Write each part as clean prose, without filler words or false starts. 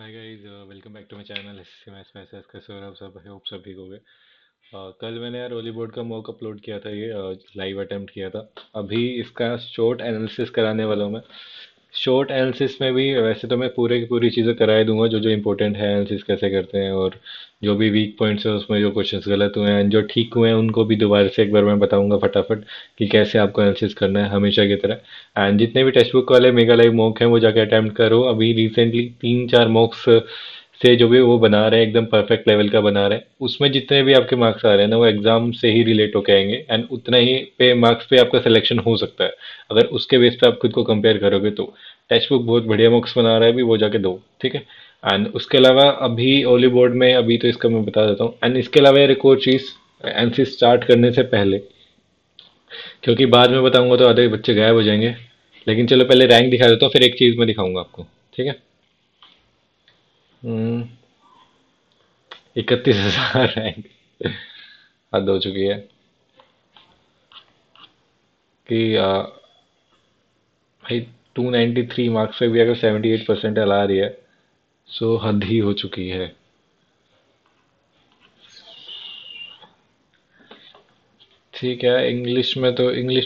Hi guys, welcome back to my channel SSC maths में कैसे हो आप सब? आई होप सब ठीक हो गए। कल मैंने यार ओली बोर्ड का मॉक अपलोड किया था, ये लाइव अटेम्प्ट किया था। अभी इसका शॉर्ट एनालिसिस कराने वाला हूँ मैं। शॉर्ट एनालिसिस में भी वैसे तो मैं पूरे की पूरी चीज़ें कराए दूंगा, जो जो इंपॉर्टेंट है एनालिसिस कैसे करते हैं, और जो भी वीक पॉइंट्स है उसमें जो क्वेश्चंस गलत हुए हैं, जो ठीक हुए हैं उनको भी दोबारा से एक बार मैं बताऊंगा फटाफट कि कैसे आपको एनालिसिस करना है हमेशा की तरह। एंड जितने भी टेक्स्ट बुक वाले मेगा लाइव मॉक हैं वो जाके अटेम्प्ट करो। अभी रिसेंटली 3-4 मॉक्स से जो भी वो बना रहे हैं एकदम परफेक्ट लेवल का बना रहे हैं, उसमें जितने भी आपके मार्क्स आ रहे हैं ना वो एग्जाम से ही रिलेट होके आएंगे, एंड उतना ही पे मार्क्स पे आपका सिलेक्शन हो सकता है अगर उसके बेस पे आप खुद को कंपेयर करोगे तो। टेक्स्ट बुक बहुत बढ़िया मार्क्स बना रहा है अभी, वो जाके दो, ठीक है। एंड उसके अलावा अभी ओली बोर्ड में अभी तो इसका मैं बता देता हूँ। एंड इसके अलावा यार एक और चीज़, एनसी स्टार्ट करने से पहले, क्योंकि बाद में बताऊंगा तो आधे बच्चे गायब हो जाएंगे, लेकिन चलो पहले रैंक दिखा देता हूँ फिर एक चीज़ मैं दिखाऊंगा आपको, ठीक है। 31,000 रैंक हद हो चुकी है कि भाई 293 मार्क्स पे भी अगर 78% आ रही है, सो हद ही हो चुकी है। ठीक है, इंग्लिश में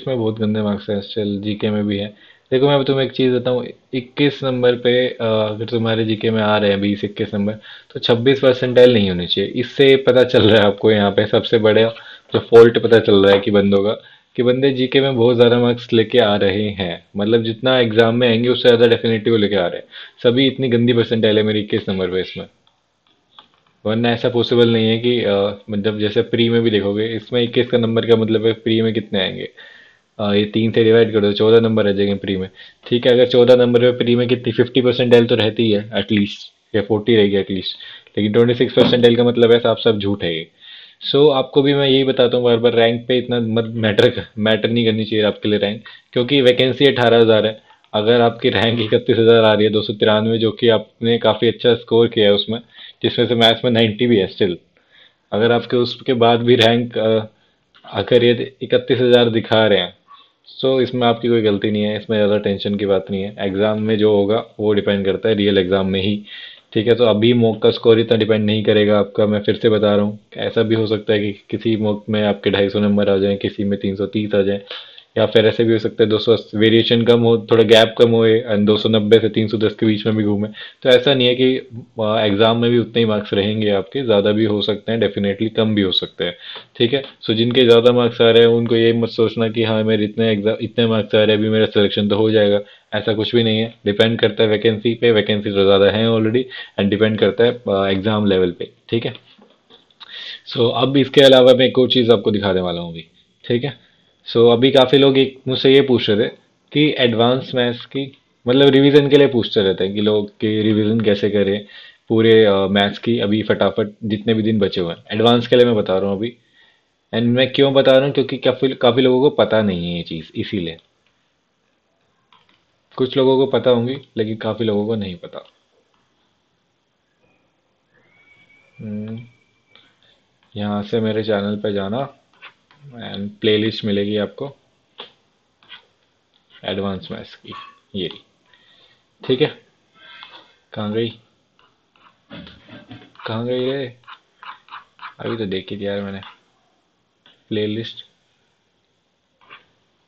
बहुत गंदे मार्क्स हैं, स्टिल जीके में भी है। देखो मैं तुम्हें एक चीज़ बताऊँ, 21 नंबर पे अगर तुम्हारे जीके में आ रहे हैं 20-21 नंबर, तो 26 परसेंटाइल नहीं होनी चाहिए। इससे पता चल रहा है आपको यहाँ पे सबसे बड़े जो फॉल्ट पता चल रहा है कि बंदों का, कि बंदे जीके में बहुत ज़्यादा मार्क्स लेके आ रहे हैं, मतलब जितना एग्जाम में आएंगे उससे ज़्यादा डेफिनेटली वो लेके आ रहे हैं। सभी इतनी गंदी परसेंटाइल है मेरी 21 नंबर पे इसमें। वरना ऐसा पॉसिबल नहीं है कि मतलब जैसे प्री में भी देखोगे, इसमें 21 का नंबर का मतलब है प्री में कितने आएंगे। ये 3 से डिवाइड कर दो, 14 नंबर आ जाएंगे प्री में। ठीक है, अगर 14 नंबर पे प्री में कितनी 50 परसेंटाइल तो रहती है एटलीस्ट, या 40 रहेगी एटलीस्ट। लेकिन 26 परसेंटाइल का मतलब है साफ साफ झूठ है ये। सो आपको भी मैं यही बताता हूँ बार बार, रैंक पे इतना मत मैटर नहीं करनी चाहिए आपके लिए रैंक, क्योंकि वैकेंसी 18,000 है। अगर आपकी रैंक 31,000 आ रही है 293, जो कि आपने काफ़ी अच्छा स्कोर किया है उसमें, जिसमें से मैथ्स में 90 भी है स्टिल, अगर आपके उसके बाद भी रैंक अगर ये 31,000 दिखा रहे हैं, सो इसमें आपकी कोई गलती नहीं है, इसमें ज़्यादा टेंशन की बात नहीं है। एग्ज़ाम में जो होगा वो डिपेंड करता है रियल एग्ज़ाम में ही। ठीक है, तो अभी मॉक का स्कोर इतना डिपेंड नहीं करेगा आपका, मैं फिर से बता रहा हूँ। ऐसा भी हो सकता है कि किसी मॉक में आपके 250 नंबर आ जाएं, किसी में 330 आ जाएं, या फिर ऐसे भी हो सकता है 280 वेरिएशन कम हो, थोड़ा गैप कम होए, एंड 290 से 310 के बीच में भी घूमे। तो ऐसा नहीं है कि एग्जाम में भी उतने ही मार्क्स रहेंगे आपके, ज़्यादा भी हो सकते हैं डेफिनेटली, कम भी हो सकते हैं। ठीक है, सो जिनके ज़्यादा मार्क्स आ रहे हैं उनको ये मत सोचना कि हाँ मेरे इतने एग्जाम इतने मार्क्स आ रहे हैं अभी मेरा सिलेक्शन तो हो जाएगा। ऐसा कुछ भी नहीं है, डिपेंड करता है वैकेंसी पे, वैकेंसी तो ज़्यादा है ऑलरेडी, एंड डिपेंड करता है एग्जाम लेवल पे। ठीक है, सो अब इसके अलावा मैं एक और चीज़ आपको दिखाने वाला हूँ अभी। ठीक है, सो अभी काफ़ी लोग एक मुझसे ये पूछ रहे थे कि एडवांस मैथ्स की, मतलब रिवीजन के लिए पूछते रहते हैं कि लोग कि रिवीजन कैसे करें पूरे मैथ्स की अभी फटाफट जितने भी दिन बचे हुए हैं। एडवांस के लिए मैं बता रहा हूँ अभी, एंड मैं क्यों बता रहा हूँ, क्योंकि काफ़ी काफ़ी लोगों को पता नहीं है ये चीज़, इसीलिए। कुछ लोगों को पता होंगी लेकिन काफ़ी लोगों को नहीं पता। हम्म, यहाँ से मेरे चैनल पे जाना, एंड प्लेलिस्ट मिलेगी आपको एडवांस मैथ्स की, ये रही। ठीक है, कहाँ गई, कहाँ गई रे? अभी तो देखी थी यार मैंने, प्लेलिस्ट,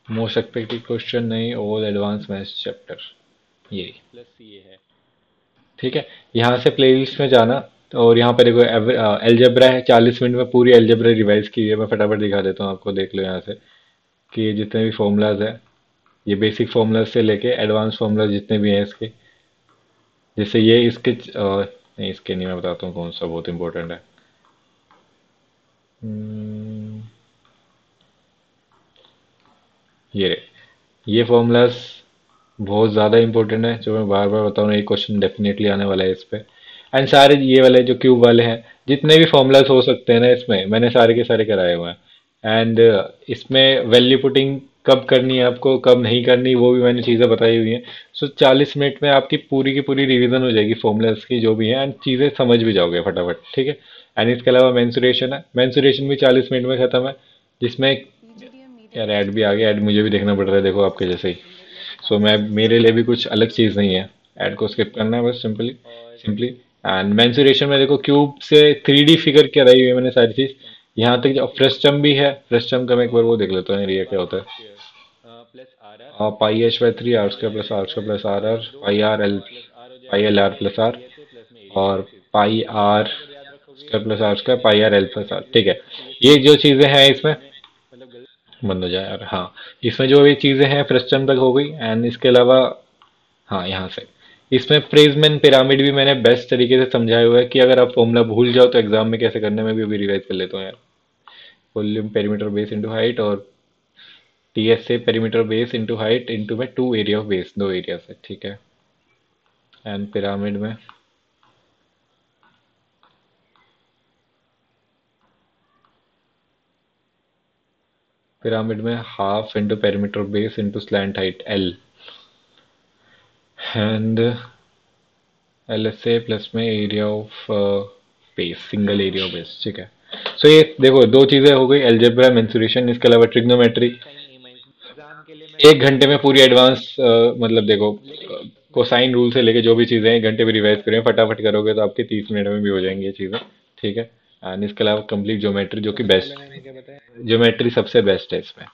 मोस्ट एक्सपेक्टेड क्वेश्चन नहीं, ऑल एडवांस मैथ्स चैप्टर, ये प्लस ये है। ठीक है, यहाँ से प्लेलिस्ट में जाना, और यहाँ पे देखो एलजेब्रा है, 40 मिनट में पूरी एलजेब्रा रिवाइज की है। मैं फटाफट दिखा देता हूँ आपको, देख लो यहाँ से कि ये जितने भी फॉर्मूलाज है, ये बेसिक फॉर्मूलाज से लेके एडवांस फॉर्मूलाज जितने भी हैं इसके, जैसे ये इसके नहीं इसके नहीं, मैं बताता हूँ कौन सा बहुत इंपॉर्टेंट है। हम्म, ये रहे, ये फॉर्मूलाज बहुत ज़्यादा इंपॉर्टेंट है, जो मैं बार बार बता रहा हूँ, एक क्वेश्चन डेफिनेटली आने वाला है इस पे। एंड सारे ये वाले जो क्यूब वाले हैं, जितने भी फॉर्मूलाज हो सकते हैं ना इसमें, मैंने सारे के सारे कराए हुए हैं। एंड इसमें वैल्यू पुटिंग कब करनी है आपको, कब नहीं करनी, वो भी मैंने चीज़ें बताई हुई हैं। सो 40 मिनट में आपकी पूरी की पूरी रिवीजन हो जाएगी फॉर्मूलाज की जो भी है, एंड चीज़ें समझ भी जाओगे फटाफट। ठीक है, एंड इसके अलावा मेंसुरेशन है, मेंसुरेशन भी 40 मिनट में ख़त्म है, जिसमें यार ऐड भी आ गया, ऐड मुझे भी देखना पड़ रहा है देखो आपके जैसे ही। सो मैं, मेरे लिए भी कुछ अलग चीज़ नहीं है, ऐड को स्किप करना है बस सिंपली। सिंपली। एंड मेंसुरेशन में देखो क्यूब से 3D फिगर कराई हुई है मैंने सारी चीज। यहाँ तक जो फ्रस्टम भी है, फ्रस्टम का मैं एक बार वो देख लेता हूँ एरिया क्या होता है। Pi H by 3 R square plus R R pi R L pi L R plus R और pi R square plus R square pi R L plus R. ठीक है, ये जो चीजें हैं इसमें बंद हो जाए यार। हाँ, इसमें जो भी चीजें हैं फ्रस्टम तक हो गई। एंड इसके अलावा हाँ, यहाँ से इसमें प्रेसमेन पिरामिड भी मैंने बेस्ट तरीके से समझाया हुआ है कि अगर आप फॉर्मूला भूल जाओ तो एग्जाम में कैसे करने में भी अभी रिवाइज कर लेता हूँ यार। Volume perimeter base into height और टी एस से perimeter base into height into में टू एरिया ऑफ बेस, दो एरिया से। ठीक है। एंड पिरामिड में half into perimeter base into slant height L and L S A plus में area of base, single area of base. ठीक है। सो ये देखो दो चीजें हो गई, अलजेब्रा मेंसुरेशन, इसके अलावा ट्रिग्नोमेट्री। एक घंटे में पूरी एडवांस मतलब देखो कोसाइन रूल से लेके जो भी चीजें हैं एक घंटे में रिवाइज करें, फटाफट करोगे तो आपके 30 मिनट में भी हो जाएंगी ये चीजें। ठीक है। एंड इसके अलावा कंप्लीट ज्योमेट्री जो कि बेस्ट, ज्योमेट्री सबसे बेस्ट है इसमें।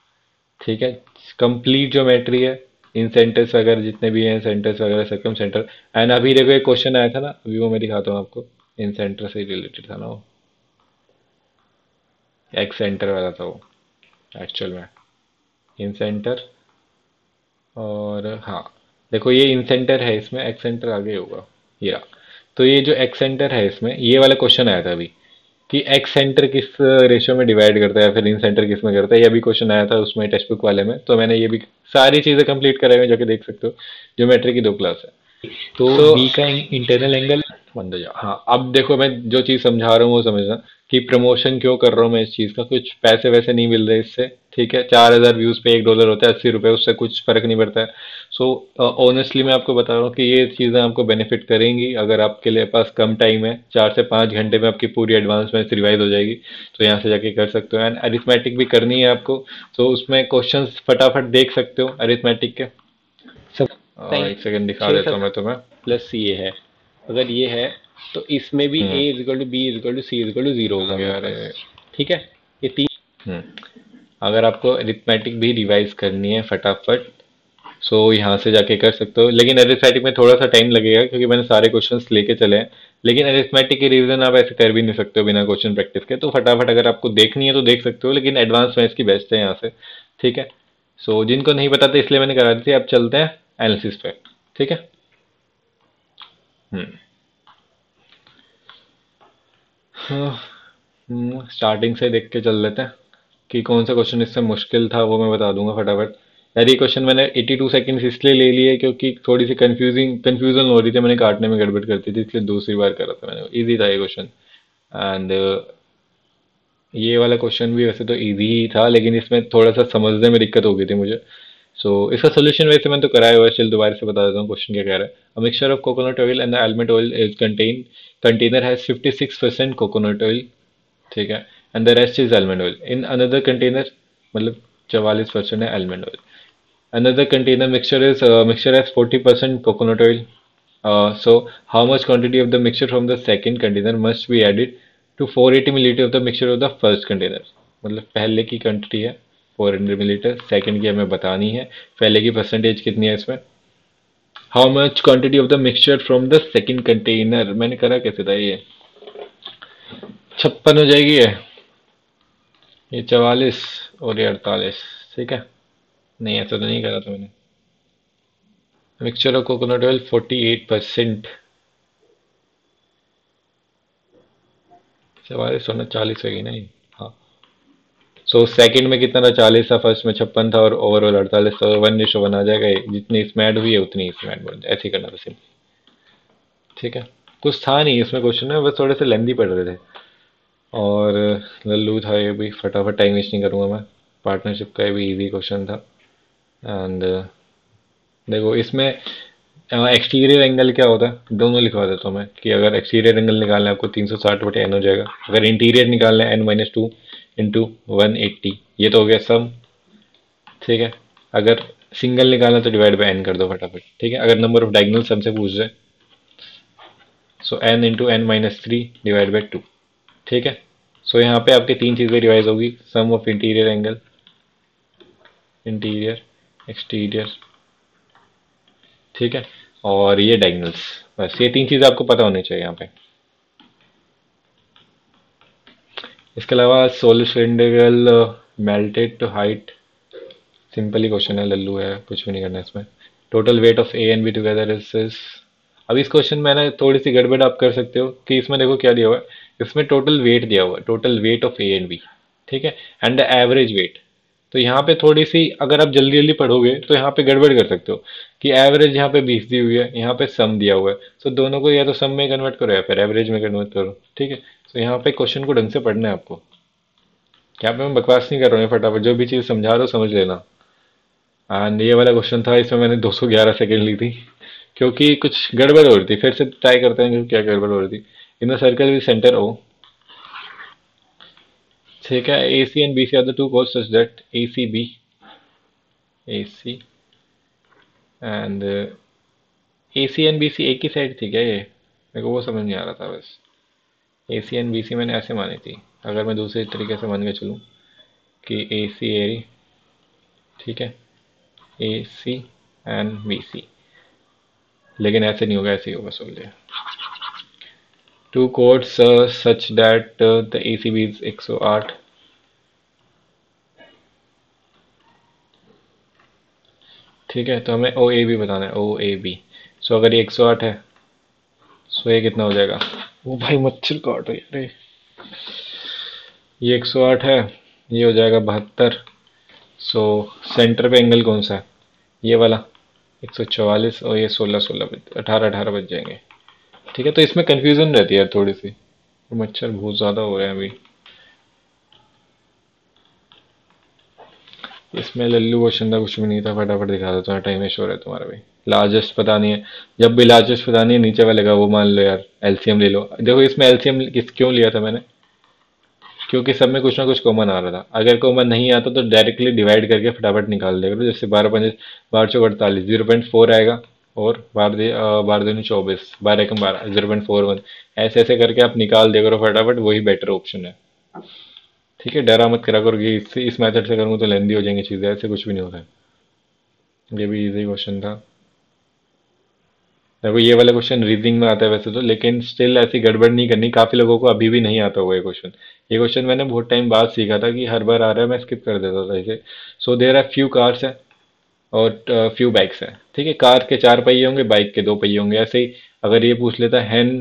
ठीक है। कंप्लीट ज्योमेट्री है, इन सेंटर्स वगैरह जितने भी हैं, सेंटर्स वगैरह सर्कम सेंटर। एंड अभी देखो एक क्वेश्चन आया था ना, अभी वो मैं दिखाता हूँ आपको, इन सेंटर से रिलेटेड था ना वो, एक्स सेंटर वाला था वो एक्चुअल में, इन सेंटर। और हाँ, देखो ये इन सेंटर है, इसमें एक्स सेंटर आगे होगा ये रहा। तो ये जो एक्स सेंटर है इसमें, ये वाला क्वेश्चन आया था अभी कि एक्स सेंटर किस रेशियो में डिवाइड करता है या फिर इन सेंटर किस में करता है, ये अभी क्वेश्चन आया था उसमें टेक्स्ट बुक वाले में। तो मैंने ये भी सारी चीजें कंप्लीट कराई हुई, जाके देख सकते हो। ज्योमेट्री की दो क्लास है। तो बी का इंटरनल एंगल बंद हो जाओ। हाँ, अब देखो मैं जो चीज समझा रहा हूँ वो समझना कि प्रमोशन क्यों कर रहा हूँ मैं इस चीज का। कुछ पैसे वैसे नहीं मिल रहे इससे। ठीक है, 4,000 व्यूज पे $1 होता है, ₹80, उससे कुछ फर्क नहीं पड़ता है। सो ऑनेस्टली मैं आपको बता रहा हूँ कि ये चीजें आपको बेनिफिट करेंगी अगर आपके लिए पास कम टाइम है। 4 से 5 घंटे में आपकी पूरी एडवांस मैथ्स रिवाइज हो जाएगी। तो यहाँ से जाके कर सकते हो। एंड अरिथमेटिक भी करनी है आपको, तो उसमें क्वेश्चंस फटाफट देख सकते हो अरिथमेटिक के। सब एक सेकंड दिखा छः देता सब हूँ मैं तुम्हें। प्लस ये है, अगर ये है तो इसमें भी A hmm is equal to B is equal to C is equal to zero आ होगा गया मेरे अरे। पास। ठीक है, ये तीन। हम्म अगर आपको अरिथमेटिक भी रिवाइज करनी है फटाफट, सो यहाँ से जाके कर सकते हो। लेकिन अरिथमेटिक में थोड़ा सा टाइम लगेगा क्योंकि मैंने सारे क्वेश्चंस लेके चले हैं। लेकिन अरिथमेटिक की रिवीजन आप ऐसे कर भी नहीं सकते हो बिना क्वेश्चन प्रैक्टिस के। तो फटाफट अगर आपको देखनी है तो देख सकते हो, लेकिन एडवांस मैथ्स की बेस्ट है यहाँ से। ठीक है। सो जिनको नहीं पता था इसलिए मैंने करा दी थी। अब चलते हैं एनालिसिस पे। ठीक है। हम्म स्टार्टिंग से देख के चल लेते हैं कि कौन सा क्वेश्चन इससे मुश्किल था, वो मैं बता दूंगा फटाफट। यार ये क्वेश्चन मैंने 82 सेकंड्स इसलिए ले लिए क्योंकि थोड़ी सी कंफ्यूजन हो रही थी, मैंने काटने में गड़बड़ करती थी, इसलिए दूसरी बार करा था मैंने। इजी था ये क्वेश्चन। एंड ये वाला क्वेश्चन भी वैसे तो इजी ही था, लेकिन इसमें थोड़ा सा समझने में दिक्कत हो गई थी मुझे। सो इसका सोल्यूशन वैसे मैंने तो कराया हुआ है, चल दोबारा से बता देता हूँ क्वेश्चन क्या कह रहा है। A mixture of coconut oil and almond oil is container has 56% coconut oil. ठीक है। And the rest is almond oil in another container, मतलब 44% है almond oil. Another container mixture has 40% coconut oil. So how much quantity of the mixture from the second container must be added to 480 milliliter of the mixture of the first container। मतलब पहले की quantity है 400 millilitre, second की हमें बतानी है, पहले की परसेंटेज कितनी है इसमें। How much quantity of the mixture from the second container, मैंने करा कैसे था ये, 56 हो जाएगी ये 44 और ये 48। ठीक है। नहीं ऐसा तो नहीं करा था मैंने। Mixture of coconut oil 48%। 44 होना 40 होगी नहीं। हाँ। सो सेकंड में कितना था, 40 था, फर्स्ट में 56 था और ओवरऑल 48, तो 1:1 आ जाएगा। जितनी इसमें ऐड हुई है उतनी इसमें ऐड, बोल ऐसे ही करना था सिंपल। ठीक है। कुछ था नहीं इसमें क्वेश्चन में, बस थोड़े से लेंदी पड़ रहे थे। और लल्लू था ये भी, फटाफट टाइम वेस्ट नहीं करूंगा मैं। पार्टनरशिप का ये भी इजी क्वेश्चन था। एंड देखो इसमें एक्सटीरियर एंगल क्या होता है, दोनों लिखवा देता हूँ मैं कि अगर एक्सटीरियर एंगल निकालना है आपको 360/n हो जाएगा। अगर इंटीरियर निकालना है n-2 इंटू 180, ये तो हो गया सम। ठीक है। अगर सिंगल निकालना तो डिवाइड बाय n कर दो फटाफट। ठीक है। अगर नंबर ऑफ डायगोनल सम से पूछ जाए so n into n minus three divide by two. ठीक है, सो यहाँ पे आपकी तीन चीज़ें रिवाइज होगी, sum of interior angle, interior, exterior, ठीक है, और ये डायगनल्स। बस ये तीन चीज़ आपको पता होनी चाहिए यहाँ पे। इसके अलावा solar cylindrical melted to height, simple ही क्वेश्चन है, लल्लू है, कुछ भी नहीं करना इसमें। Total weight of A and B together is. अब इस क्वेश्चन में ना थोड़ी सी गड़बड़ आप कर सकते हो कि इसमें देखो क्या दिया हुआ है, इसमें टोटल वेट दिया हुआ है, total weight of A and B, ठीक है, एंड द एवरेज वेट। तो यहाँ पे थोड़ी सी अगर आप जल्दी जल्दी पढ़ोगे तो यहाँ पे गड़बड़ कर सकते हो कि एवरेज यहाँ पे 20 दी हुई है, यहाँ पे सम दिया हुआ है, तो दोनों को या तो सम में कन्वर्ट करो या फिर एवरेज में कन्वर्ट करो। ठीक है, तो यहाँ पे क्वेश्चन को ढंग से पढ़ना है आपको। यहाँ पे मैं बकवास नहीं कर रहा हूँ, फटाफट जो भी चीज़ समझा रहा हूँ समझ लेना। एंड ये वाला क्वेश्चन था, इसमें मैंने 211 सेकेंड ली थी क्योंकि कुछ गड़बड़ हो रही थी। फिर से ट्राई करते हैं कि क्या गड़बड़ हो रही थी। In the circle with centre O, ठीक है, A C and B C are the two chords such that A C B, A C and A C and B C एक ही साइड थी क्या? ये मेरे को वो समझ नहीं आ रहा था बस। ए सी एंड बी सी मैंने ऐसे मानी थी, अगर मैं दूसरे तरीके से मान के चलूँ कि ए सी ए, ठीक है, ए सी एंड बी सी, लेकिन ऐसे नहीं होगा, ऐसे ही होगा, सुन लिया। Two codes such that the A C B is 108, ठीक है, तो हमें ओ ए बी बताना है, ओ ए बी। सो अगर ये 108 है, सो ये कितना हो जाएगा? ओ भाई मच्छर काट रही है, अरे ये 108 है, ये हो जाएगा 72। सो सेंटर पे एंगल कौन सा है? ये वाला 144, और ये 16 16 18 18 बज जाएंगे। ठीक है, तो इसमें कंफ्यूजन रहती है यार थोड़ी सी, मच्छर बहुत ज़्यादा हो रहे हैं अभी। इसमें लल्लू क्वेश्चन था, कुछ भी नहीं था, फटाफट दिखा देता हूँ, टाइम वेस्ट हो रहा है तुम्हारा भी। लार्जेस्ट पता नहीं है, जब भी लार्जेस्ट पता नहीं है नीचे वाले का वो मान लो यार, एलसीएम ले लो। देखो इसमें एलसीएम किस क्यों लिया था मैंने, क्योंकि सब में कुछ ना कुछ कॉमन आ रहा था। अगर कॉमन नहीं आता तो डायरेक्टली डिवाइड करके फटाफट निकाल देगा। तो जैसे 12 पंजे 12 चौक 48, 0.4 आएगा, और 12 दूनी 24, 12 एकम 12, 0.41, ऐसे ऐसे करके आप निकाल देगा फटाफट, वही बेटर ऑप्शन है। ठीक है, डरा मत करा करो कि इस मेथड से करूँगा तो लेंदी हो जाएंगी चीज़ें, ऐसे कुछ भी नहीं होता है। ये भी इजी क्वेश्चन था। देखो ये वाला क्वेश्चन रीजनिंग में आता है वैसे तो, लेकिन स्टिल ऐसी गड़बड़ नहीं करनी। काफी लोगों को अभी भी नहीं आता होगा ये क्वेश्चन मैंने बहुत टाइम बाद सीखा था कि हर बार आ रहा है, मैं स्किप कर देता था इसे। So there are few cars है और फ्यू बाइक्स हैं। ठीक है, कार के 4 पहिए होंगे, बाइक के 2 पहिए होंगे। ऐसे ही अगर ये पूछ लेता हैन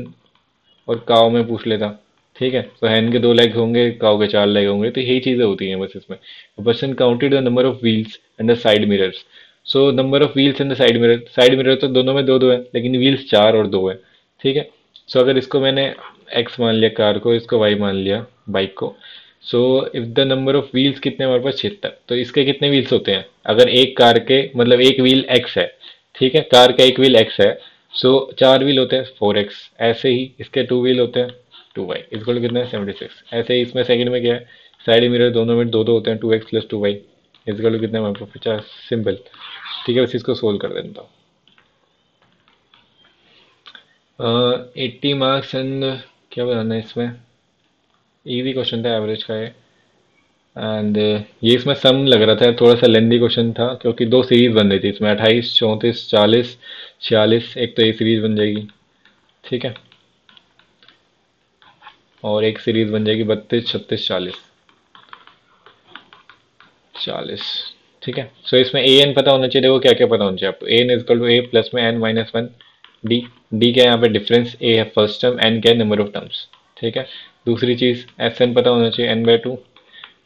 और काव में पूछ लेता, ठीक है, तो हैन के 2 लेग होंगे, काव के 4 लेग होंगे। तो यही चीजें होती हैं बस इसमें। Person counted the number of wheels and the side mirrors. So number of wheels and the side mirror तो दोनों में दो दो है, लेकिन व्हील्स 4 और 2 है। ठीक है, सो अगर इसको मैंने एक्स मान लिया कार को, इसको वाई मान लिया बाइक को। So if the number of wheels कितने हमारे पास? 76। तो इसके कितने व्हील्स होते हैं? अगर एक कार के मतलब एक व्हील एक्स है, ठीक है, कार का एक व्हील एक्स है, सो 4 व्हील होते हैं 4x। ऐसे ही इसके 2 व्हील होते हैं 2y। इसको कितना है? 76। ऐसे ही इसमें सेकंड में क्या है? साइड मिरर दोनों में दो दो होते हैं, 2x प्लस 2y। इसको कितना है हमारे पास? 50। सिंपल। ठीक है, बस इसको सोल्व कर देता हूँ। 80 मार्क्स एंड क्या बनाना है इसमें? इजी क्वेश्चन था, एवरेज का है। एंड ये इसमें सम लग रहा था, थोड़ा सा लेंदी क्वेश्चन था क्योंकि 2 सीरीज बन रही थी इसमें, 28 34 40 46। एक तो ये सीरीज बन जाएगी, ठीक है, और एक सीरीज बन जाएगी 32 36 40 40। ठीक है, सो इसमें ए एन पता होना चाहिए। देखो क्या क्या पता होना चाहिए आपको। A N equal to A plus में N minus one D. D क्या है यहाँ पे? डिफरेंस। ए है फर्स्ट टर्म, एन क्या है? Number of terms. ठीक है, दूसरी चीज एस एन पता होना चाहिए, n by two,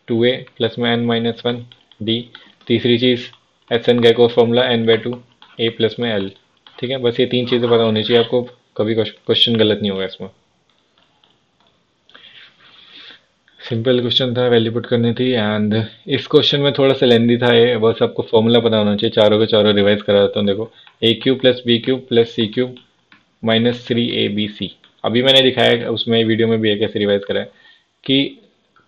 2a plus में एन माइनस वन डी। तीसरी चीज एस एन का एक और formula, n by two A plus में एल। ठीक है, बस ये 3 चीजें पता होनी चाहिए आपको, कभी क्वेश्चन गलत नहीं होगा इसमें। सिंपल क्वेश्चन था, वैल्यू पुट करनी थी। एंड इस क्वेश्चन में थोड़ा सा लेंदी था ये, बस आपको फॉर्मूला पता होना चाहिए। चारों के चारों रिवाइज करा देता हूँ। देखो A cube plus B cube plus C cube minus 3ab। अभी मैंने दिखाया उसमें, वीडियो में भी है कैसे रिवाइज करा है कि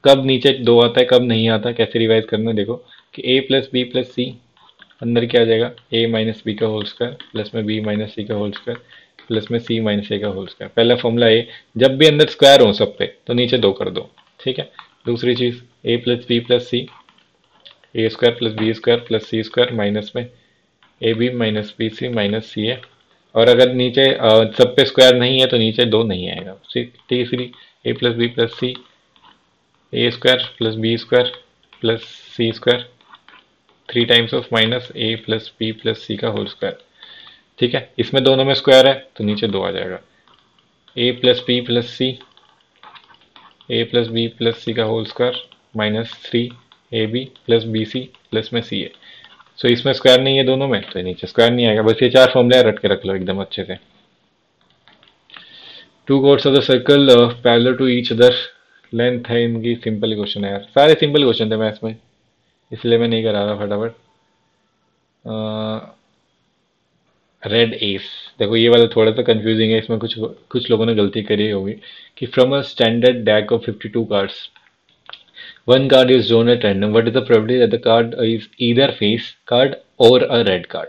कब नीचे 2 आता है कब नहीं आता, कैसे रिवाइज करना है। देखो कि a प्लस बी प्लस सी, अंदर क्या आ जाएगा? a माइनस बी का होल स्क्वायर प्लस में b माइनस सी का होल स्क्वायर। प्लस में सी माइनस ए का होल स्क्वायर। पहला फॉर्मूला ए, जब भी अंदर स्क्वायर हो सब पे तो नीचे दो कर दो, ठीक है। दूसरी चीज, A plus B plus C, A square plus B square plus C square minus में A B minus B C minus C है। और अगर नीचे सब पे स्क्वायर नहीं है तो नीचे दो नहीं आएगा। तीसरी, A plus B plus C, A square plus B square plus C square, three times of minus A plus B plus C का होल स्क्वायर, ठीक है। इसमें दोनों में स्क्वायर है तो नीचे दो आ जाएगा। A plus B plus C, A plus B plus C का whole square minus three A B plus B C plus में सी है। सो इसमें स्क्वायर नहीं है दोनों में तो नीचे स्क्वायर नहीं आएगा। बस ये चार फॉर्मूले रट के रख लो एकदम अच्छे से। Two chords of the circle parallel to each other, length है इनकी, सिंपल क्वेश्चन है यार, सारे सिंपल क्वेश्चन थे मैथ्स में, इसलिए मैं नहीं करा रहा फटाफट। रेड एस, देखो ये वाला थोड़ा सा कंफ्यूजिंग है, इसमें कुछ कुछ लोगों ने गलती करी होगी कि from a standard deck of 52 cards one card is drawn at random. What is the probability that the card is either face card or a red card?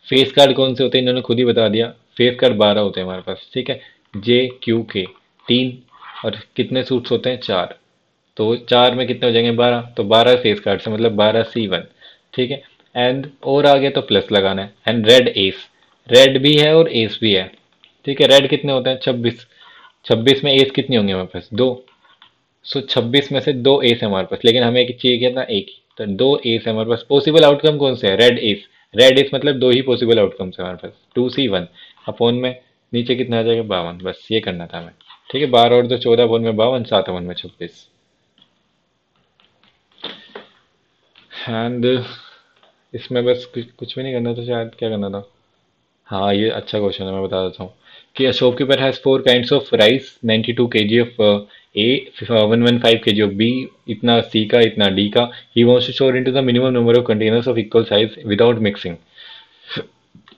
Face card कौन से होते हैं इन्होंने खुद ही बता दिया। फेस कार्ड 12 होते हैं हमारे पास, ठीक है। जे क्यू के 3, और कितने सूट्स होते हैं 4, तो 4 में कितने हो जाएंगे 12, तो 12 फेस कार्ड से मतलब 12C1, ठीक है। एंड और आगे तो प्लस लगाना है। एंड रेड एस, रेड भी है और एस भी है, ठीक है। रेड कितने होते हैं 26, 26 में एस कितनी होंगे हमारे पास 2, सो 26 में से दो एस है हमारे पास, लेकिन हमें एक चाहिए क्या था एक ही, तो दो एस है हमारे पास। पॉसिबल आउटकम कौन से है रेड एस, रेड एस मतलब दो ही पॉसिबल आउटकम्स है हमारे पास 2C1 अपॉन में नीचे कितना आ जाएगा 52, बस ये करना था हमें, ठीक है। 12 और 2 14 अपॉन में 52, 7 अपॉन में 26। एंड इसमें बस कुछ भी नहीं करना था शायद, क्या करना था। हाँ ये अच्छा क्वेश्चन है, मैं बता देता हूँ कि a shopkeeper has four kinds of rice, 92 kg of A, 115 kg of B, इतना C का इतना D का। he wants to store into the minimum number of containers of equal size without mixing,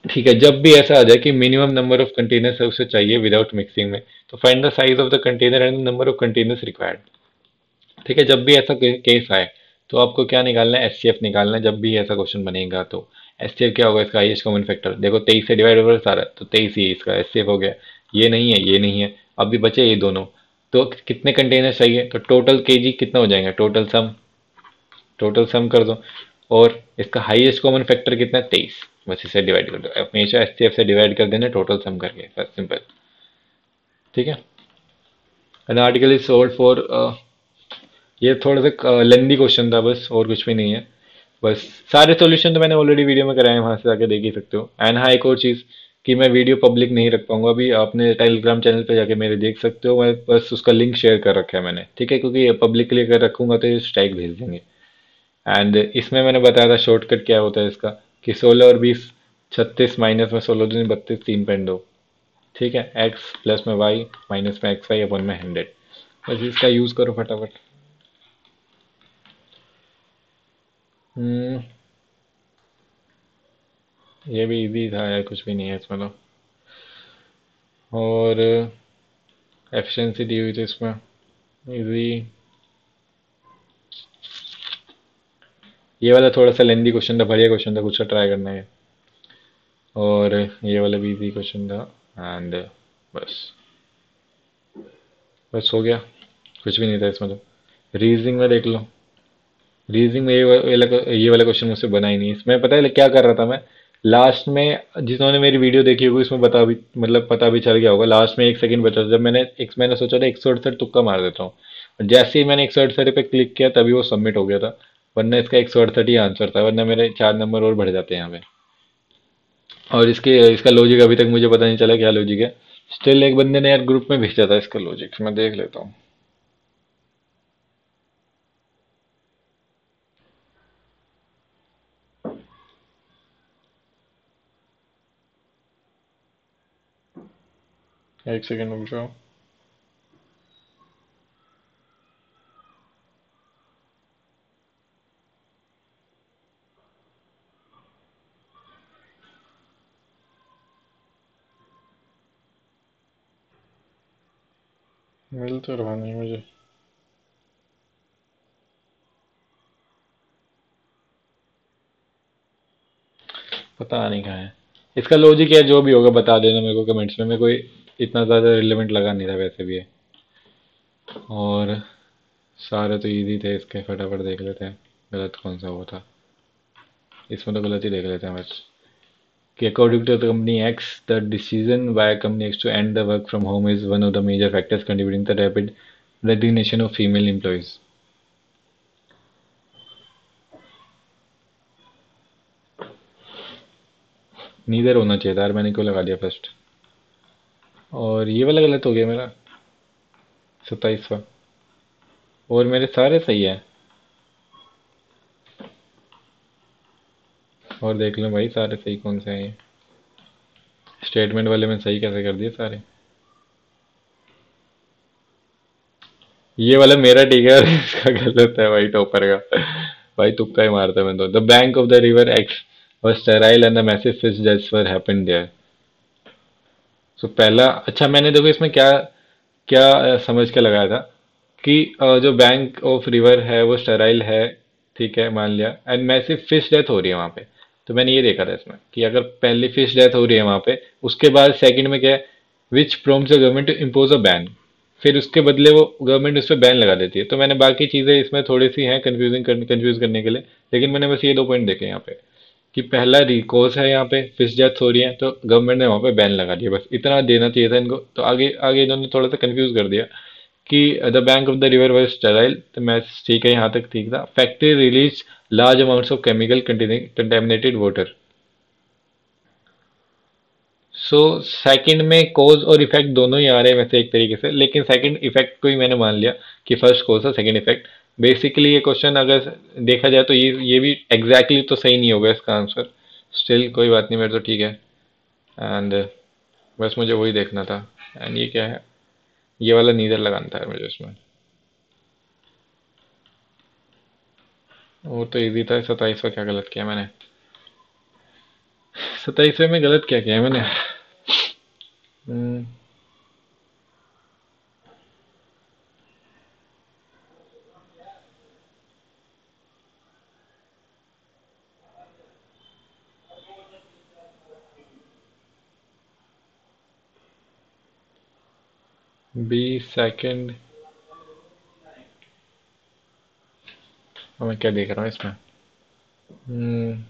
ठीक है। जब भी ऐसा आ जाए कि मिनिमम नंबर ऑफ कंटेनर्स है उसे चाहिए विदाउट मिक्सिंग में, तो find the size of the container and number of containers required, ठीक है। जब भी ऐसा केस आए तो आपको क्या निकालना है, एचसीएफ निकालना है। जब भी ऐसा क्वेश्चन बनेगा तो एचसीएफ क्या होगा, इसका हाईएस्ट कॉमन फैक्टर, देखो 23 से डिवाइड ओवर सारा तो 23 ही इसका एचसीएफ हो गया। ये नहीं है ये नहीं है, अभी बचे ये दोनों, तो कितने कंटेनर चाहिए, तो टोटल केजी कितना हो जाएगा, टोटल सम कर दो। और इसका हाईएस्ट कॉमन फैक्टर कितना है 23, बस इसे डिवाइड कर दो, हमेशा एचसीएफ से डिवाइड कर देना टोटल सम करके, बस सिंपल, ठीक है। An article is sold for, ये थोड़ा सा लेंदी क्वेश्चन था बस, और कुछ भी नहीं है। बस सारे सॉल्यूशन तो मैंने ऑलरेडी वीडियो में कराए हैं, वहां से जाके देख ही सकते हो। एंड हाँ एक और चीज़ कि मैं वीडियो पब्लिक नहीं रख पाऊंगा अभी, आपने टेलीग्राम चैनल पे जाके मेरे देख सकते हो, मैं बस उसका लिंक शेयर कर रखा है मैंने, ठीक है, क्योंकि पब्लिकली अगर रखूंगा तो ये स्ट्राइक भेज देंगे। एंड इसमें मैंने बताया था शॉर्टकट क्या होता है इसका, कि 16 और 20, 36 माइनस में 16 दूनी 32, 3.2, ठीक है। एक्स प्लस में वाई माइनस में एक्स वाई अपन में 100, बस इसका यूज़ करो फटाफट। हम्म, ये भी इजी था यार, कुछ भी नहीं है इसमें तो। और एफिशिएंसी दी हुई थी इसमें, इजी। ये वाला थोड़ा सा लेंदी क्वेश्चन था, बढ़िया क्वेश्चन था, कुछ ट्राई करना है। और ये वाला भी इजी क्वेश्चन था। एंड बस, बस हो गया, कुछ भी नहीं था इसमें तो। रीजनिंग में देख लो, रीजनिंग में ये वाला क्वेश्चन मुझसे बना ही नहीं। इसमें पता है क्या कर रहा था मैं, लास्ट में जिन्होंने मेरी वीडियो देखी होगी उसमें बता भी मतलब पता भी चल गया होगा, लास्ट में 1 सेकंड बचा था जब मैंने सोचा था 168 तुक्का मार देता हूँ, और जैसे ही मैंने 168 पे क्लिक किया तभी वो सबमिट हो गया था, वरना इसका 168 ही आंसर था, वरना मेरे 4 नंबर और बढ़ जाते हैं यहाँ पे। और इसका लॉजिक अभी तक मुझे पता नहीं चला क्या लॉजिक है। स्टिल एक बंदे ने यार ग्रुप में भेजा था इसका लॉजिक, मैं देख लेता हूँ। एक सेकंड रुक जाओ। मिल तो रहा नहीं मुझे, पता नहीं कहाँ है। इसका लॉजिक है जो भी होगा बता देना मेरे को कमेंट्स में, मेरे को इतना ज़्यादा रिलेवेंट लगा नहीं था वैसे भी ये। और सारे तो इजी थे इसके, फटाफट देख लेते हैं गलत कौन सा हुआ था। इसमें तो गलत ही देख लेते हैं बस। कि according to the company X, the decision by company X to end the work from home is one of the major factors contributing to the rapid resignation of female employees. Neither होना चाहिए था यार, मैंने क्यों लगा दिया first. और ये वाला गलत हो गया मेरा, 27वां। और मेरे सारे सही है। और देख लो भाई सारे सही कौन से हैं ये। स्टेटमेंट वाले में सही कैसे कर दिए सारे। ये वाला मेरा ठीक है और इसका गलत है भाई टॉपर का। भाई तुक्का ही मारता मैं तो। The bank of the river x was sterile and the massive fish deaths were happened there. सो पहला अच्छा, मैंने देखो इसमें क्या क्या समझ के लगाया था कि जो बैंक ऑफ रिवर है वो स्टेराइल है, ठीक है मान लिया, एंड मैसिव फिश डेथ हो रही है वहां पे। तो मैंने ये देखा था इसमें कि अगर पहली फिश डेथ हो रही है वहां पे, उसके बाद सेकंड में क्या है, which prompts the government to impose a ban, फिर उसके बदले वो गवर्नमेंट उस पर बैन लगा देती है। तो मैंने बाकी चीजें इसमें थोड़ी सी हैं कंफ्यूज करने के लिए, लेकिन मैंने बस ये दो पॉइंट देखे यहाँ पे कि पहला रिकोर्स है, यहाँ पे फिश डेथ हो रही है तो गवर्नमेंट ने वहां पे बैन लगा दिया, बस इतना देना चाहिए था इनको। तो आगे आगे इन्होंने थोड़ा सा कंफ्यूज कर दिया कि the bank of the river was sterile, तो मैं ठीक है यहाँ तक ठीक था। Factory release large amounts of chemical contaminated water. So second में कॉज और इफेक्ट दोनों ही आ रहे हैं वैसे एक तरीके से, लेकिन सेकंड इफेक्ट को ही मैंने मान लिया कि फर्स्ट कॉज था सेकंड इफेक्ट। बेसिकली ये क्वेश्चन अगर देखा जाए तो ये भी एग्जैक्टली exactly तो सही नहीं होगा इसका आंसर। स्टिल कोई बात नहीं, मेरे तो ठीक है। एंड बस मुझे वही देखना था। एंड ये क्या है, ये वाला नीदर लगाना था मुझे इसमें। वो तो इजी था। 27वां क्या गलत किया मैंने, 27वें में गलत क्या किया मैंने। बी सेकंड, मैं क्या देख रहा हूँ इसमें। हम्म,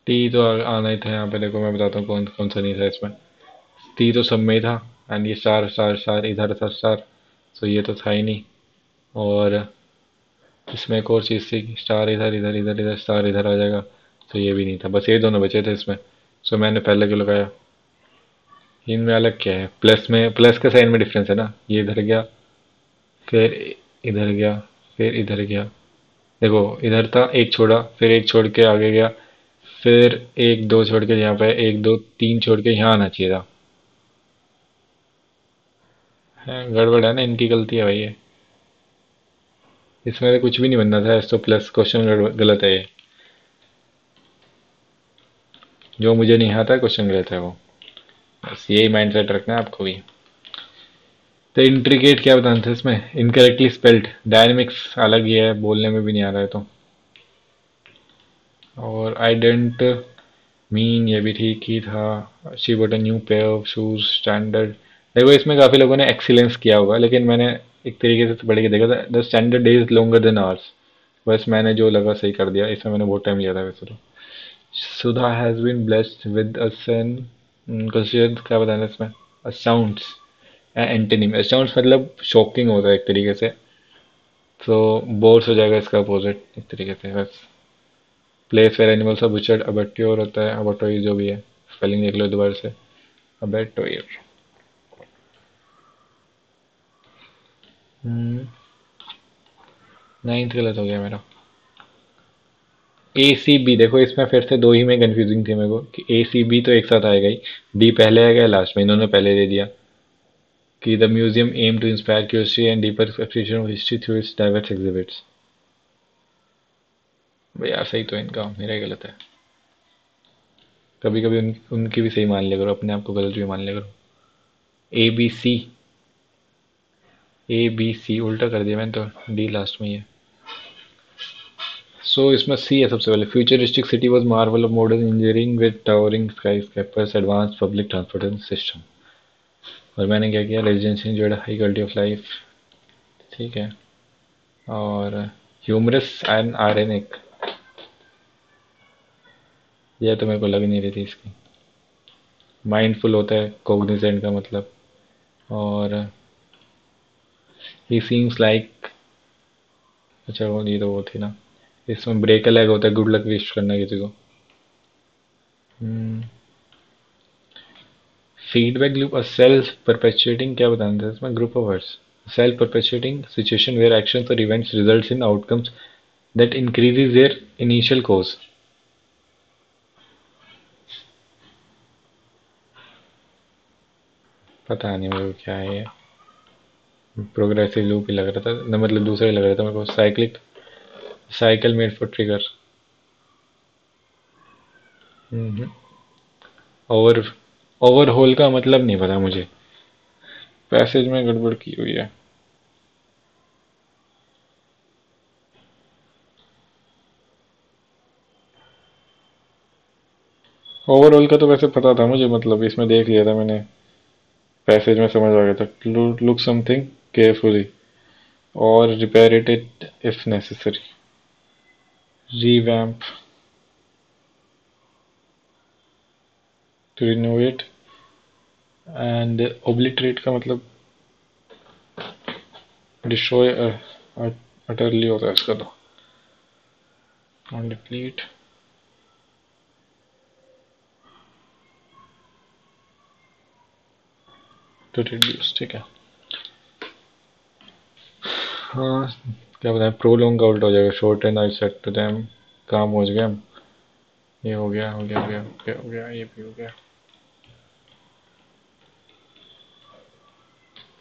टी तो आना ही था यहाँ पे। देखो मैं बताता हूँ कौन कौन सा नहीं था इसमें। टी तो सब में ही था। एंड ये स्टार स्टार स्टार इधर था स्टार, तो ये तो था ही नहीं। और इसमें एक और चीज़ थी कि स्टार इधर इधर इधर इधर स्टार इधर आ जाएगा, तो ये भी नहीं था। बस ये दोनों बचे थे इसमें। सो मैंने पहले क्यों लगाया। इनमें अलग क्या है, प्लस में प्लस के साइन में डिफरेंस है ना, ये इधर गया फिर इधर गया फिर इधर गया। देखो इधर था, एक छोड़ा फिर एक छोड़ के आगे गया, फिर एक दो छोड़ के यहाँ पे एक दो तीन छोड़ के यहाँ आना चाहिए था। गड़बड़ है ना, इनकी गलती है भाई ये। इसमें तो कुछ भी नहीं बनना था, तो प्लस क्वेश्चन गलत है ये। जो मुझे नहीं आता क्वेश्चन गलत है वो। बस यही माइंड सेट रखना है आपको भी। तो इंट्रिकेट क्या बताना था इसमें, इनकरेक्टली स्पेल्ड, डायनेमिक्स अलग ही है, बोलने में भी नहीं आ रहा है तो। और आई डेंट मीन ये भी ठीक ही था। She but a new pair of shoes standard. देखो इसमें काफी लोगों ने एक्सीलेंस किया होगा, लेकिन मैंने एक तरीके से पढ़ के देखा था, the standard is longer than ours. बस मैंने जो लगा सही कर दिया, इसमें मैंने बहुत टाइम लिया था वैसे तो। Sudha has been blessed with a son, consider क्या बताना है इसमें, साउंड्स एंटोनिम। साउंड्स मतलब शॉकिंग होता है एक तरीके से, तो बोर्स हो जाएगा इसका अपोजिट एक तरीके से बस। Place where animals are butchered, abattoir होता है, अबटोई जो भी है। स्पेलिंग देख लो दोबारा से, अबेटोयर। 9th गलत हो गया मेरा। ए सी बी, देखो इसमें फिर से दो ही में कंफ्यूजिंग थी मेरे को कि ए सी बी तो एक साथ आएगा ही, डी पहले आएगा लास्ट में, इन्होंने पहले दे दिया कि the museum aims to inspire curiosity and deeper appreciation of history through its diverse exhibits. भैया सही तो इनका, मेरा ही गलत है। कभी कभी उनकी भी सही मान लिया करो, अपने आप को गलत भी मान लिया करो। A B C, A B C उल्टा कर दिया मैंने तो, डी लास्ट में ही है। सो इसमें सी है सबसे पहले, futuristic city was marvel of modern engineering with towering skyscrapers advance public transportation system. और मैंने क्या किया, residency enjoyed high quality of life, ठीक है। और ह्यूमरस एंड आयरनिक, यह तो मेरे को लग नहीं रही थी इसकी। माइंडफुल होता है कोग्निजेंट का मतलब। और ही सीम्स लाइक, अच्छा वो ये तो वो थी ना, इसमें ब्रेक अलग होता है, गुड लक विश करना किसी को। फीडबैक लूप और सेल्फ परपेचुएटिंग, क्या बताना था इसमें, group of words. Self perpetuating situation where actions और events results in outcomes that increases their initial cause. पता नहीं मेरे को क्या है ये, प्रोग्रेसिव लूप ही लग रहा था ना, मतलब दूसरा ही लग रहा था मेरे को, cyclic cycle made for trigger. Over overhaul का मतलब नहीं पता मुझे, पैसेज में गड़बड़ की हुई है। ओवरऑल का तो वैसे पता था मुझे, मतलब इसमें देख लिया था मैंने, पैसेज में समझ आ गया था। लुक समथिंग केयरफुली और repair it if necessary, revamp, to renovate and obliterate का मतलब डिस्ट्रॉय अटरली होता है इसका तो, और डिप्लीट, टू रिड्यूस, ठीक है। हाँ, क्या बताएं, प्रोलोंग का उल्टा हो जाएगा, short and I set to them, काम हो गया। ये हो गया हो गया हो गया हो गया हो गया, ये भी हो गया।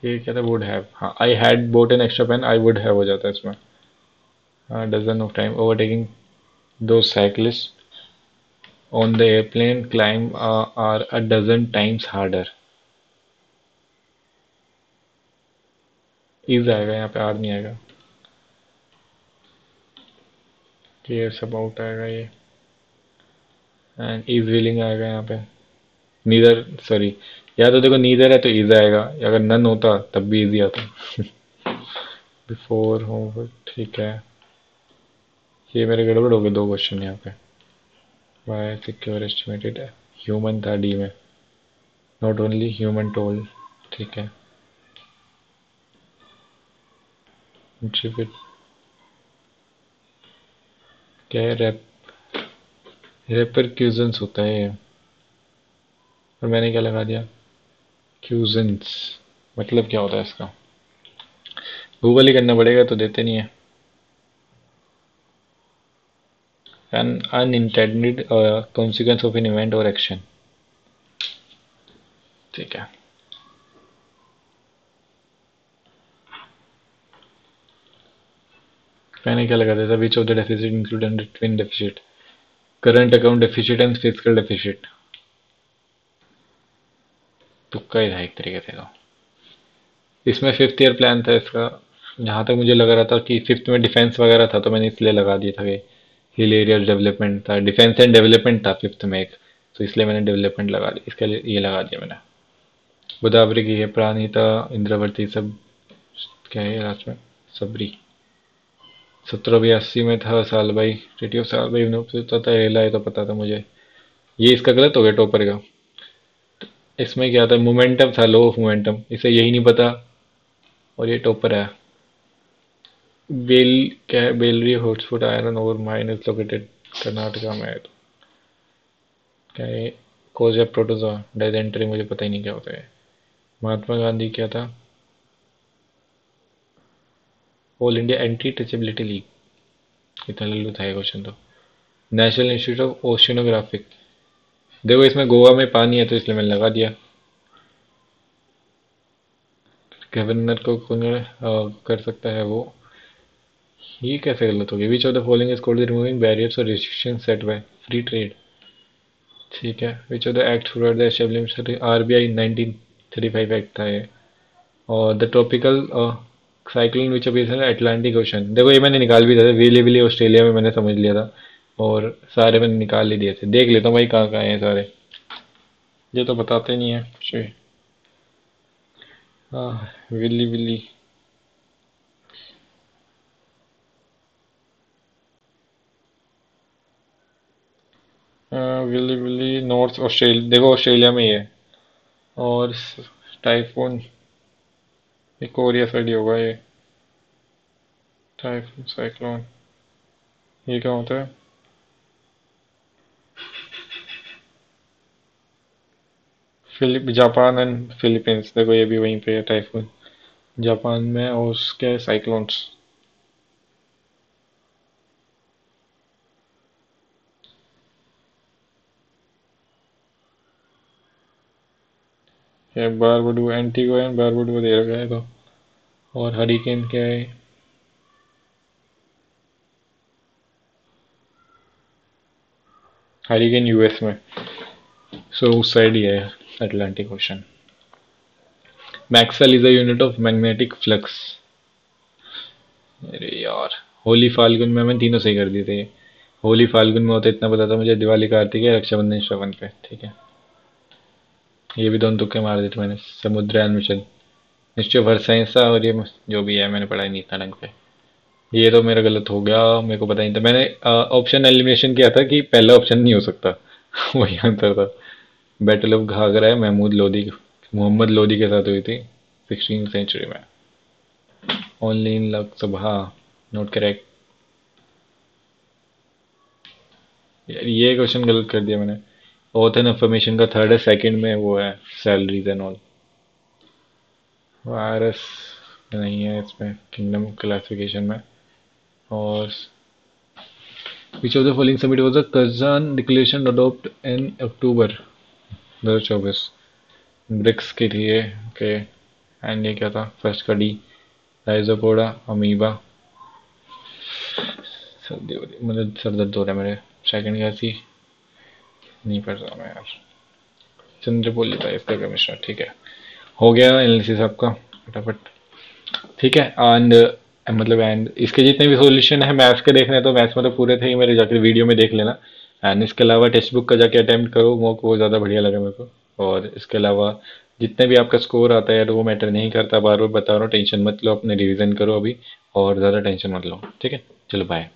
ये क्या था, वुड हैव, हाँ I had bought an extra pen, I would have हो जाता है इसमें। डजन ऑफ टाइम ओवरटेकिंग दो cyclist on the airplane climb are a dozen times harder. Is आएगा यहाँ पे, आर नहीं आएगा। केयर्स अबाउट आएगा ये, एंड इज विलिंग आएगा यहाँ पे। नीदर, सॉरी, या तो देखो नीदर है तो इज आएगा, अगर नन होता तब भी इजी आता। बिफोर होगा, ठीक है। ये मेरे गड़बड़ हो गए दो क्वेश्चन यहाँ पे। वाई सिक्योर एस्टिमेटेड, ह्यूमन था डी में, नॉट ओनली ह्यूमन टोल, ठीक है। Contribute, क्या है, रेपरक्यूजन्स होता है ये, और मैंने क्या लगा दिया, क्यूजन्स, मतलब क्या होता है इसका, गूगल ही करना पड़ेगा, तो देते नहीं है। An unintended consequence of an event और एक्शन, ठीक है। मैंने क्या लगा दिया था, which of the deficit include under twin deficit, current account deficit and physical deficit. तुक्का ही था एक तरीके से तो। इसमें फिफ्थ ईयर प्लान था इसका, जहाँ तक मुझे लग रहा था कि फिफ्थ में डिफेंस वगैरह था, तो मैंने इसलिए लगा दिया था कि हिल एरिया डेवलपमेंट था, डिफेंस एंड डेवलपमेंट था फिफ्थ में एक, तो इसलिए मैंने डेवलपमेंट लगा दिया, इसके लिए ये लगा दिया मैंने। गोदावरी की है, प्राणिता, इंद्रावती, सब, क्या है लास्ट में, सबरी। 1782 में था साल भाई, ट्रीटी ऑफ साल भाई पता था, एला है तो पता था मुझे। ये इसका गलत हो गया टॉपर का। इसमें क्या था, मोमेंटम था, लो ऑफ मोमेंटम, इसे यही नहीं पता, और ये टॉपर है। बेल, क्या है, बेलरी हॉटस्पॉट आयरन और माइन इज लोकेटेड कर्नाटका में है, तो क्या है, कोज या प्रोटोजोआ, डाइजेंट्री, मुझे पता ही नहीं क्या होता है। महात्मा गांधी क्या था, all India anti touchability league, इतना लल्लू था ये क्वेश्चन तो। नेशनल इंस्टीट्यूट ऑफ ओशिनोग्राफिक, देखो इसमें गोवा में पानी है तो इसलिए मैंने लगा दिया। गवर्नर को कौन कर सकता है वो, ये कैसे गलत हो गया, which of the following is called removing barriers और restriction set by free trade, ठीक है। Which of the act for the establishment, RBI 1935 act था ये। और the tropical cyclone which appears in Atlantic ocean, देखो ये मैंने निकाल भी दिया था, विली विली ऑस्ट्रेलिया में मैंने समझ लिया था, और सारे मैंने निकाल ही दिए थे। देख लेता हूँ भाई कहाँ कहाँ हैं सारे, ये तो बताते नहीं है कुछ भी। हाँ, willy willy. Willy willy north Australia, देखो ऑस्ट्रेलिया में ही है। और टाइफून, ये कोरिया साइड ही होगा ये। टाइफून साइक्लोन, ये क्या होता है? फिलिप जापान एंड फिलीपींस, देखो ये भी वहीं पे है टाइफून, जापान में। और उसके साइक्लोन्स, ये बारबडू, एंटीगो एंड बारबडू दे रखा है तो। और हरिकेन क्या है? हरिकेन यूएस में, सो उस साइड ही है Atlantic ocean. Maxwell is a unit of magnetic flux. अरे यार, होली फाल्गुन में मैंने तीनों सही कर दिए थे। होली फाल्गुन में होता इतना पता था मुझे, दिवाली कार्तिक है, रक्षाबंधन श्रवण पे, ठीक है। ये भी दोनों तुक्के मार दिए थे मैंने। समुद्रयान मिशन, निश्चय वर्षा, और ये जो भी है मैंने पढ़ा ही नहीं इतना ढंग से। ये तो मेरा गलत हो गया, मेरे को पता नहीं था। मैंने ऑप्शन एलिमिनेशन किया था कि पहला ऑप्शन नहीं हो सकता। वही आंसर था। बैटल ऑफ घाघरा है, महमूद लोदी, मोहम्मद लोदी के साथ हुई थी 16वीं सेंचुरी में। Only in Lok Sabha, note correct. यार ये क्वेश्चन गलत कर दिया मैंने। ऑथर इन्फॉर्मेशन का थर्ड है, सेकंड में वो है सैलरीज एंड ऑल। वायरस नहीं है इसमें किंगडम क्लासिफिकेशन में। और which of the following summit was the Kazan declaration adopt in October 2024? BRICS की थी ये, ओके। एंड ये क्या था? फर्स्ट का डी, राइजोपोडा अमीबा। सर्दी हो रही, मतलब सर दर्द हो रहा है मेरे। सेकंड क्या थी? नहीं पढ़ रहा मैं यार। चंद्रपोली था इसका कमिश्नर, ठीक है। हो गया एनालिसिस आपका फटाफट, ठीक है। एंड मतलब एंड इसके जितने भी सॉल्यूशन है मैथ्स के देखने हैं तो मैथ्स में तो पूरे थे ही मेरे, जाकर वीडियो में देख लेना। एंड इसके अलावा टेक्स्ट बुक का जाके अटेम्प्ट करो, वो ज़्यादा बढ़िया लगा मेरे को। और इसके अलावा जितने भी आपका स्कोर आता है यार वो मैटर नहीं करता, बार बार बता रहा हूँ, टेंशन मत लो, अपने रिवीजन करो अभी, और ज़्यादा टेंशन मत लो, ठीक है। चलो बाय।